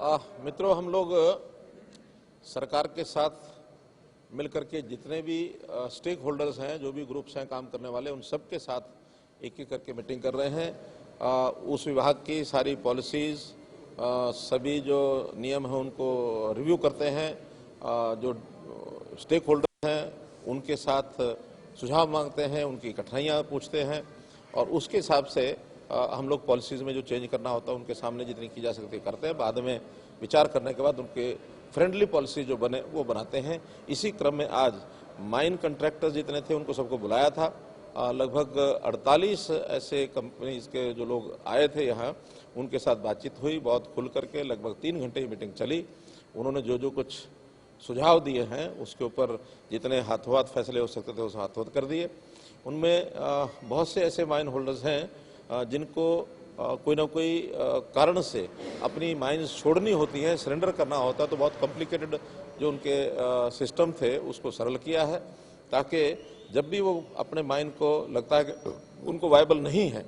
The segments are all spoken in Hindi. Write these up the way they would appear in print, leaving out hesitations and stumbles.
मित्रों, हम लोग सरकार के साथ मिलकर के जितने भी स्टेक होल्डर्स हैं, जो भी ग्रुप्स हैं काम करने वाले, उन सब के साथ एक एक करके मीटिंग कर रहे हैं। उस विभाग की सारी पॉलिसीज़, सभी जो नियम हैं उनको रिव्यू करते हैं। जो स्टेक होल्डर हैं उनके साथ सुझाव मांगते हैं, उनकी कठिनाइयाँ पूछते हैं और उसके हिसाब से हम लोग पॉलिसीज़ में जो चेंज करना होता है उनके सामने जितनी की जा सकती है करते हैं। बाद में विचार करने के बाद उनके फ्रेंडली पॉलिसी जो बने वो बनाते हैं। इसी क्रम में आज माइन कंट्रैक्टर्स जितने थे उनको सबको बुलाया था। लगभग 48 ऐसे कंपनीज के जो लोग आए थे यहाँ, उनके साथ बातचीत हुई बहुत खुल करके। लगभग 3 घंटे की मीटिंग चली। उन्होंने जो जो कुछ सुझाव दिए हैं उसके ऊपर जितने हाथों हाथ फैसले हो सकते थे उस हाथों हाथ कर दिए। उनमें बहुत से ऐसे माइन होल्डर्स हैं जिनको कोई ना कोई कारण से अपनी माइंस छोड़नी होती है, सरेंडर करना होता है, तो बहुत कॉम्प्लिकेटेड जो उनके सिस्टम थे उसको सरल किया है, ताकि जब भी वो अपने माइन को लगता है कि उनको वायबल नहीं है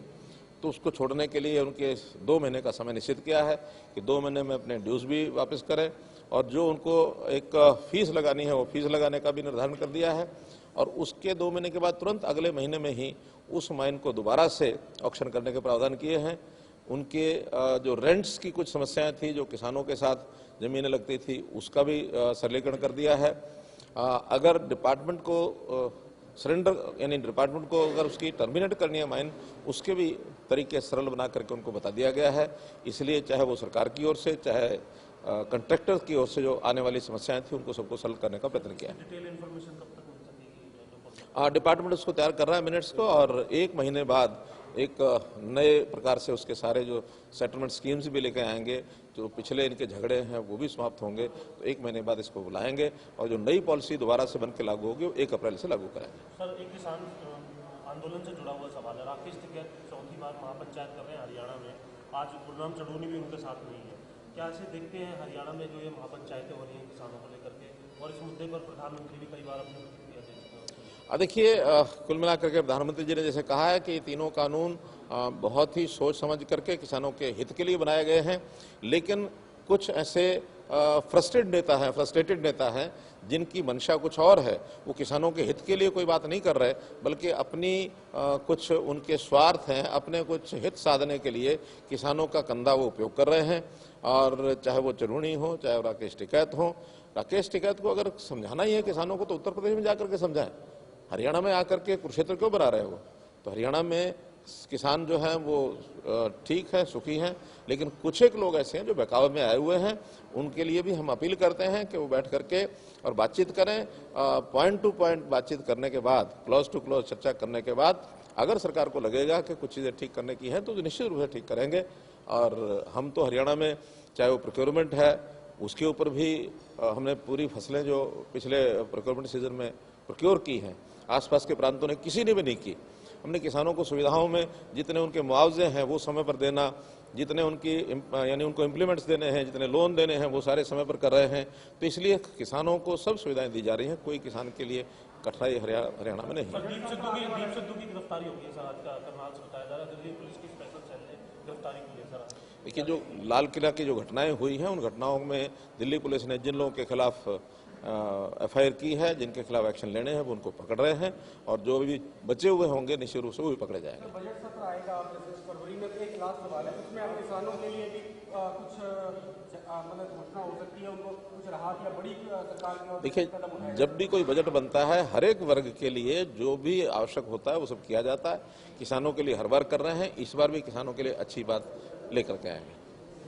तो उसको छोड़ने के लिए उनके 2 महीने का समय निश्चित किया है कि 2 महीने में अपने ड्यूज भी वापस करें और जो उनको एक फीस लगानी है वो फीस लगाने का भी निर्धारण कर दिया है। और उसके 2 महीने के बाद तुरंत अगले महीने में ही उस माइन को दोबारा से ऑक्शन करने के प्रावधान किए हैं। उनके जो रेंट्स की कुछ समस्याएं थी, जो किसानों के साथ ज़मीनें लगती थी, उसका भी सरलीकरण कर दिया है। अगर डिपार्टमेंट को सरेंडर यानी डिपार्टमेंट को अगर उसकी टर्मिनेट करनी है माइन, उसके भी तरीके सरल बना करके उनको बता दिया गया है। इसलिए चाहे वो सरकार की ओर से चाहे कंट्रैक्टर की ओर से जो आने वाली समस्याएं थी उनको सबको सॉल्व करने का प्रयत्न किया है। डिटेल इन्फॉर्मेशन कब तक मिल सकेगी? डिपार्टमेंट उसको तैयार कर रहा है मिनट्स को, और 1 महीने बाद एक नए प्रकार से उसके सारे जो सेटलमेंट स्कीम्स भी लेके आएंगे। जो पिछले इनके झगड़े हैं वो भी समाप्त होंगे। तो 1 महीने बाद इसको बुलाएंगे और जो नई पॉलिसी दोबारा से बन के लागू होगी वो 1 अप्रैल से लागू कराएंगे। सर, एक किसान आंदोलन से जुड़ा हुआ सवाल है। राकेश टिकैत चौथी बार महापंचायत कर रहे हैं हरियाणा में। आज गुरनाम चढ़ूनी भी उनके साथ नहीं है। क्या ऐसे देखते हैं हरियाणा में जो ये महापंचायतें हो रही हैं किसानों को लेकर के, और इस मुद्दे पर प्रधानमंत्री भी कई बार अपनी प्रतिक्रिया दे चुके हैं? देखिए, कुल मिलाकर के प्रधानमंत्री जी ने जैसे कहा है कि तीनों कानून बहुत ही सोच समझ करके किसानों के हित के लिए बनाए गए हैं, लेकिन कुछ ऐसे फ्रस्ट्रेटेड नेता हैं जिनकी मंशा कुछ और है। वो किसानों के हित के लिए कोई बात नहीं कर रहे, बल्कि अपनी कुछ उनके स्वार्थ हैं, अपने कुछ हित साधने के लिए किसानों का कंधा वो उपयोग कर रहे हैं। और चाहे वो चरूणी हो, चाहे वो राकेश टिकैत हो। राकेश टिकैत को अगर समझाना ही है किसानों को तो उत्तर प्रदेश में जाकर के समझाएं। हरियाणा में आकर के कुरुक्षेत्र क्यों बना रहे हो? तो हरियाणा में किसान जो हैं वो ठीक है, सुखी हैं, लेकिन कुछ एक लोग ऐसे हैं जो बहकावे में आए हुए हैं। उनके लिए भी हम अपील करते हैं कि वो बैठ करके और बातचीत करें। पॉइंट टू पॉइंट बातचीत करने के बाद, क्लोज टू क्लोज चर्चा करने के बाद अगर सरकार को लगेगा कि कुछ चीज़ें ठीक करने की हैं तो निश्चित रूप से ठीक करेंगे। और हम तो हरियाणा में चाहे वो प्रोक्योरमेंट है उसके ऊपर भी हमने पूरी फसलें जो पिछले प्रोक्योरमेंट सीजन में प्रोक्योर की हैं, आसपास के प्रांतों ने किसी ने भी नहीं की। हमने किसानों को सुविधाओं में जितने उनके मुआवजे हैं वो समय पर देना, जितने उनकी यानी उनको इम्प्लीमेंट्स देने हैं, जितने लोन देने हैं वो सारे समय पर कर रहे हैं। तो इसलिए किसानों को सब सुविधाएं दी जा रही हैं। कोई किसान के लिए कठिनाई हरियाणा में नहीं है। दीप सिद्धू की गिरफ्तारी होगी सर आज का करनाल से बताया जा रहा है। दिल्ली पुलिस की स्पेशल सेल ने गिरफ्तारी की है सर। देखिए, जो लाल किला की जो घटनाएं हुई हैं उन घटनाओं में दिल्ली पुलिस ने जिन लोगों के खिलाफ FIR की है, जिनके खिलाफ एक्शन लेने हैं वो उनको पकड़ रहे हैं, और जो भी बचे हुए होंगे निश्चित रूप से वो भी पकड़े जाएंगे। बजट सत्र आएगा जैसे फरवरी में, एक लास्ट सवाल है उसमें आप किसानों के लिए भी कुछ मतलब घोषणा हो सकती है, उनको कुछ राहत या बड़ी सरकार की ओर से देखिए, कदम उठाएगा? जब भी कोई बजट बनता है हर एक वर्ग के लिए जो भी आवश्यक होता है वो सब किया जाता है। किसानों के लिए हर बार कर रहे हैं, इस बार भी किसानों के लिए अच्छी बात लेकर के आएंगे।